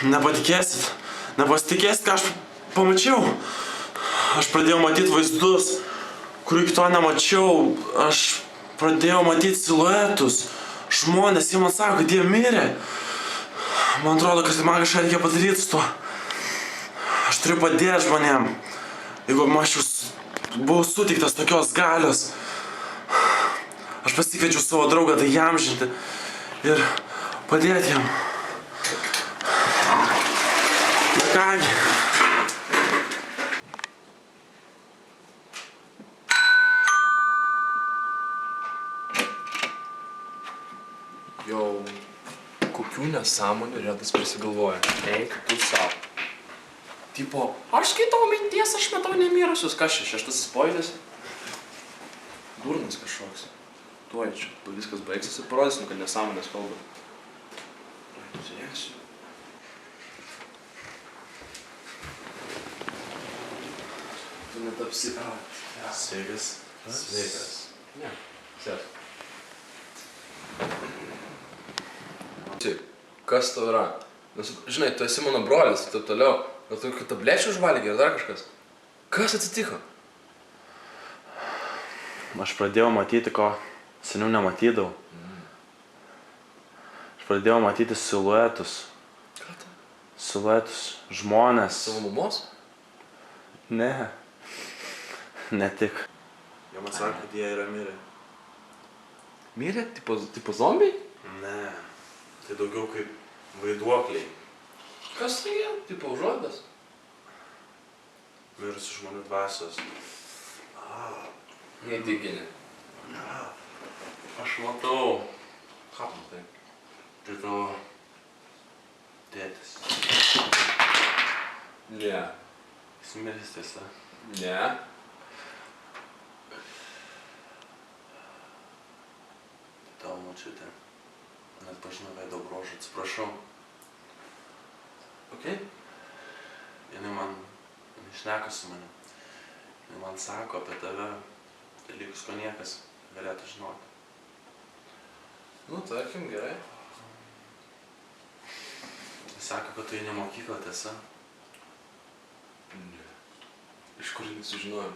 Nepatikėsit, nepasitikėsit, ką aš pamačiau. Aš pradėjau matyti vaizdus, kurių iki to nemačiau. Aš pradėjau matyti siluetus. Žmonės, jie man sako, kad jie mirė. Man atrodo, kad man kažką reikia padaryti su tuo. Aš turiu padėti žmonėm. Jeigu aš jau buvau suteiktas tokios galios, aš pasikviečiau savo draugą tai įamžinti ir padėti jam. Na kągi. Jau, kokių nesąmonių Redas prisigalvoja? Eik tu savo. Tipo, aš skaitau minties, aš matau nemirusius. Kas čia, šeštasis pojūtis? Durnas kažkoks. Tuoj čia, viskas baigsis ir parodysim, kad nesąmonės kalba. Žiūrėsiu. Tu netapsi... Sveikas. Sveikas. Ne, sėsk. Kas tau yra? Nes, žinai, tu esi mano brolis ir taip toliau. Gal tu kokių tablečių užvalgė ar dar kažkas? Kas atsitiko? Aš pradėjau matyti, ko seniau nematydavau. Aš pradėjau matyti siluetus. Ką tu? Siluetus, žmonės. Savo mamos? Ne. Ne tik. Jie man sako, kad jie yra mirę. Mirė? Tipo zombiai? Ne. Tai daugiau kaip vaiduokliai. Kas tai jie? Tipo užuodas? Mirusių žmonių dvasios. Neįtikini. Aš matau. Ką matai? Tai tavo tėtis. Ne. Jis miręs, tiesa. Ne. Tavo močiutė. Net pažinau veido bruožų, atsiprašau. Okei? Jinai šneka su manim. Jinai man sako apie tave dalykus, ko niekas galėtų žinoti. Nu, tarkim, gerai. Jis sako, kad tu eini į mokyklą, tiesa? Ne. Iš kur jį sužinojom?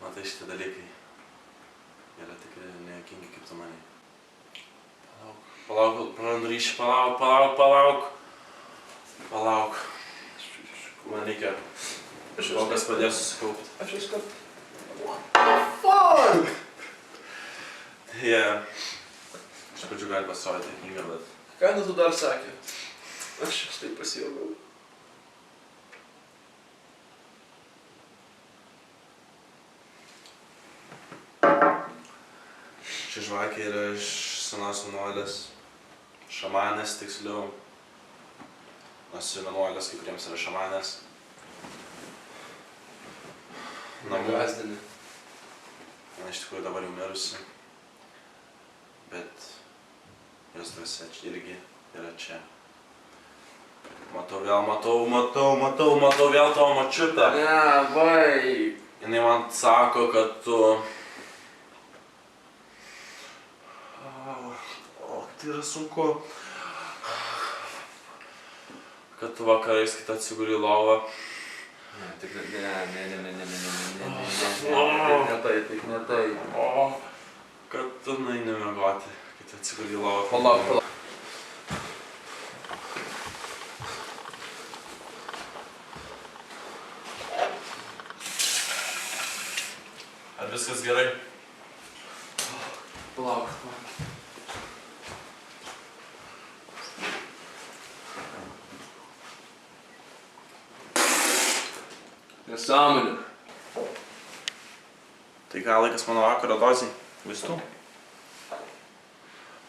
Matai, šitie dalykai yra tikrai nejuokingi, kaip tu manai. Palauk, prarandu ryšį, palauk. Man reikia kažkokas padės susikaupti. Aš viską... What the fuck? Jie iš pradžių gali pasirodyti juokinga, bet... Ką tu dar sakė? Aš taip pasiilgau. Ši žvakė yra iš senos vienuolės, šamanės tiksliau. Nors vienuolės kai kuriems yra šamanės. Negazdini. Man iš tikrųjų dabar jau mirusi. Bet jos dvasia irgi yra čia. Matau vėl tavo močiutę. Ne, vai. Jinai man sako, kad tu... Tai yra sunku. Kad tu vakarais, kai tu atsiguli į lovą. Ne, tik ne tai. Kad tu nueini miegoti, kai tu atsiguli į lovą. Palauk. Ar viskas gerai? Palauk. Nesąmonė. Tai ką, laikas mano vakaro dozei? Vaistų?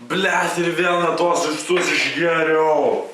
Blet, ir vėl ne tuos vaistus išgeriau.